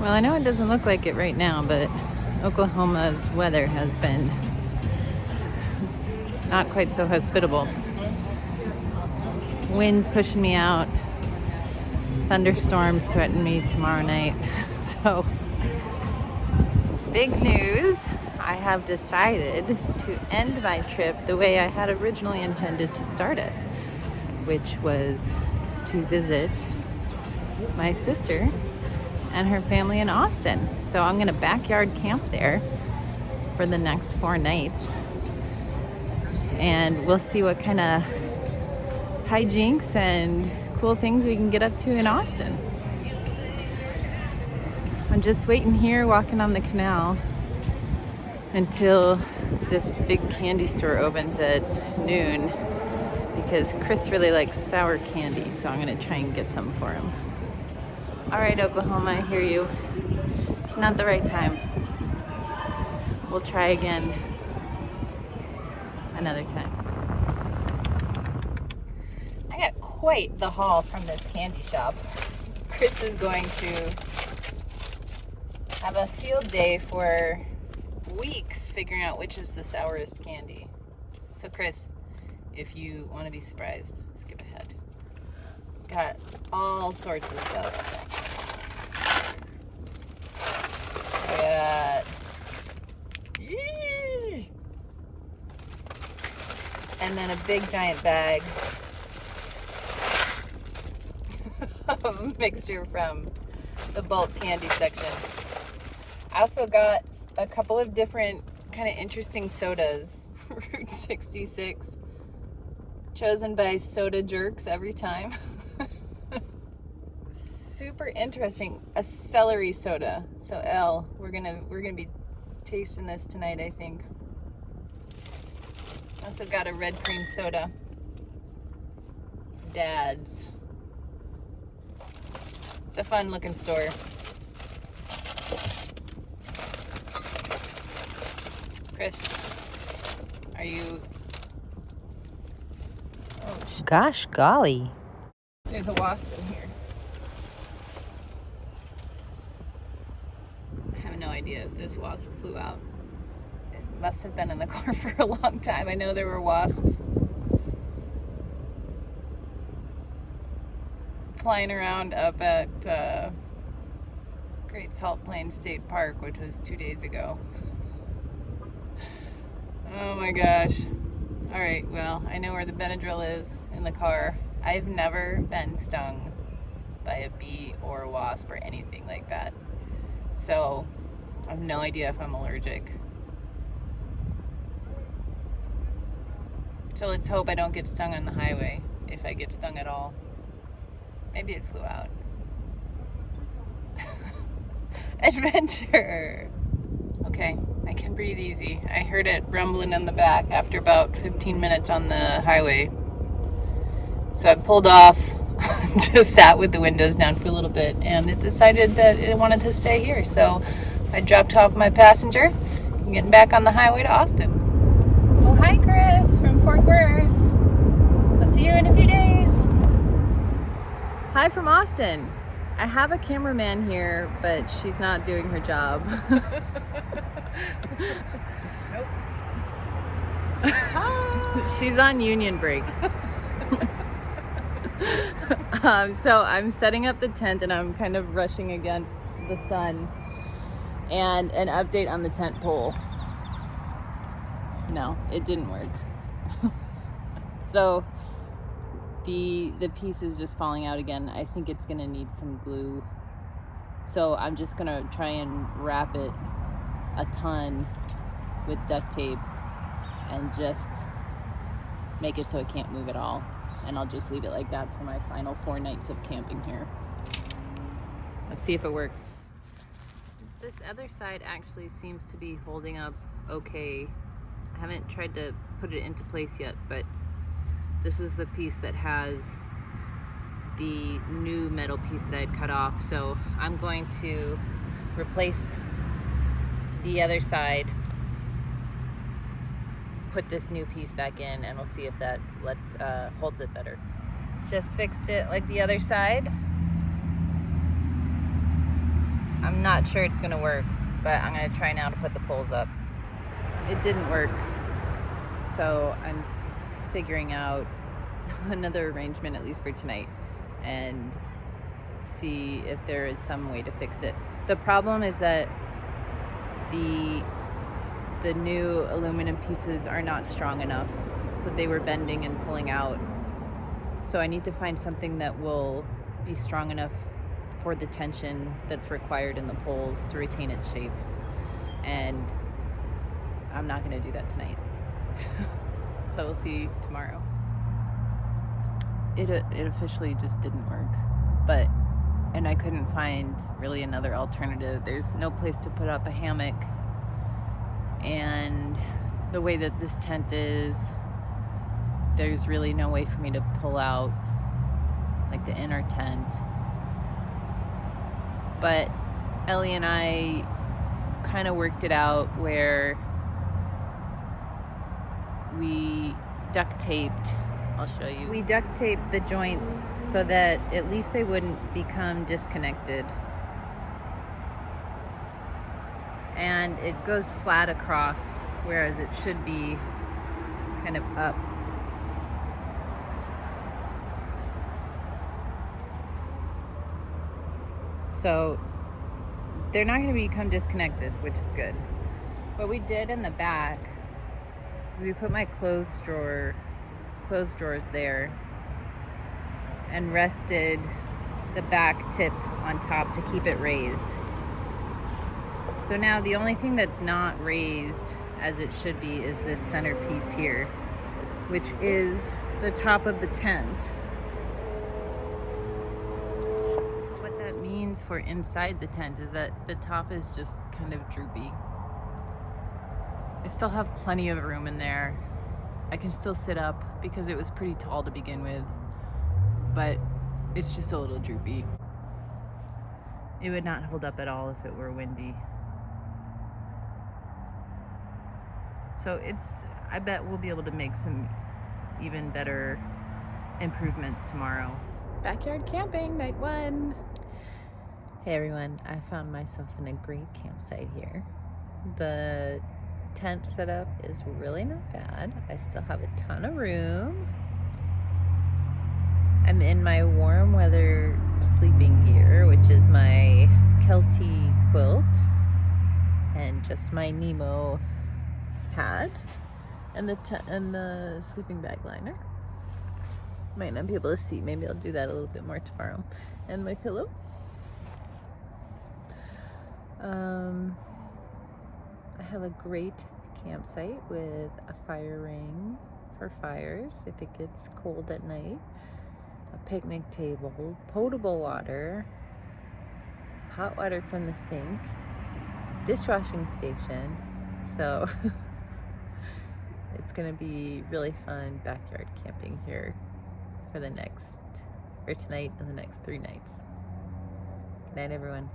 Well, I know it doesn't look like it right now, but Oklahoma's weather has been not quite so hospitable. Winds pushing me out. Thunderstorms threaten me tomorrow night. So, big news. I have decided to end my trip the way I had originally intended to start it, which was to visit my sister and her family in Austin. So I'm gonna backyard camp there for the next 4 nights. And we'll see what kind of hijinks and cool things we can get up to in Austin. I'm just waiting here, walking on the canal until this big candy store opens at noon because Chris really likes sour candy, so I'm gonna try and get some for him. All right, Oklahoma, I hear you. It's not the right time. We'll try again another time. I got quite the haul from this candy shop. Chris is going to have a field day for weeks figuring out which is the sourest candy. So Chris, if you want to be surprised, skip ahead. Got all sorts of stuff. And then a big giant bag of a mixture from the bulk candy section. I also got a couple of different kind of interesting sodas. Route 66, chosen by soda jerks every time. Super interesting. A celery soda. So L, we're gonna be tasting this tonight, I think. Also got a red cream soda. Dad's. It's a fun looking store. Chris, are you... Oh, Gosh golly. There's a wasp in here. I have no idea if this wasp flew out. It must have been in the car for a long time. I know there were wasps flying around up at Great Salt Plains State Park, which was 2 days ago. Oh my gosh. All right, well, I know where the Benadryl is in the car. I've never been stung by a bee or a wasp or anything like that. So I have no idea if I'm allergic. So let's hope I don't get stung on the highway, if I get stung at all. Maybe it flew out. Adventure! Okay, I can breathe easy. I heard it rumbling in the back after about 15 minutes on the highway. So I pulled off, just sat with the windows down for a little bit, and it decided that it wanted to stay here. So I dropped off my passenger. I'm getting back on the highway to Austin. Oh, hi, Chris from Fort Worth. I'll see you in a few days. Hi from Austin. I have a cameraman here, but she's not doing her job. Nope. She's on union break. So I'm setting up the tent and I'm kind of rushing against the sun. And an update on the tent pole. No, it didn't work. So the piece is just falling out again. I think it's gonna need some glue. So I'm just gonna try and wrap it a ton with duct tape and just make it so it can't move at all. And I'll just leave it like that for my final 4 nights of camping here. Let's see if it works. This other side actually seems to be holding up okay. I haven't tried to put it into place yet, but this is the piece that has the new metal piece that I had cut off. So I'm going to replace the other side, put this new piece back in, and we'll see if that holds it better. Just fixed it like the other side. I'm not sure it's gonna work, but I'm gonna try now to put the poles up. It didn't work, so I'm figuring out another arrangement, at least for tonight, and see if there is some way to fix it. The problem is that the new aluminum pieces are not strong enough, so they were bending and pulling out. So I need to find something that will be strong enough for the tension that's required in the poles to retain its shape. And I'm not going to do that tonight. So we'll see tomorrow. It officially just didn't work, and I couldn't find really another alternative. There's no place to put up a hammock, and the way that this tent is, there's really no way for me to pull out like the inner tent. But Ellie and I kind of worked it out where we duct taped. I'll show you. We duct taped the joints so that at least they wouldn't become disconnected. And it goes flat across, whereas it should be kind of up. So they're not going to become disconnected, which is good. What we did in the back is we put my clothes drawers there and rested the back tip on top to keep it raised. So now the only thing that's not raised as it should be is this centerpiece here, which is the top of the tent. What that means for inside the tent is that the top is just kind of droopy. I still have plenty of room in there. I can still sit up because it was pretty tall to begin with, but it's just a little droopy. It would not hold up at all if it were windy. So I bet we'll be able to make some even better improvements tomorrow. Backyard camping, night 1. Hey everyone, I found myself in a great campsite here. The tent setup is really not bad. I still have a ton of room. I'm in my warm weather sleeping gear, which is my Kelty quilt and just my Nemo pad and the sleeping bag liner. Might not be able to see. Maybe I'll do that a little bit more tomorrow. And my pillow. I have a great campsite with a fire ring for fires if it gets cold at night, a picnic table, potable water, hot water from the sink, dishwashing station. So it's gonna be really fun backyard camping here for tonight and the next 3 nights. Good night, everyone.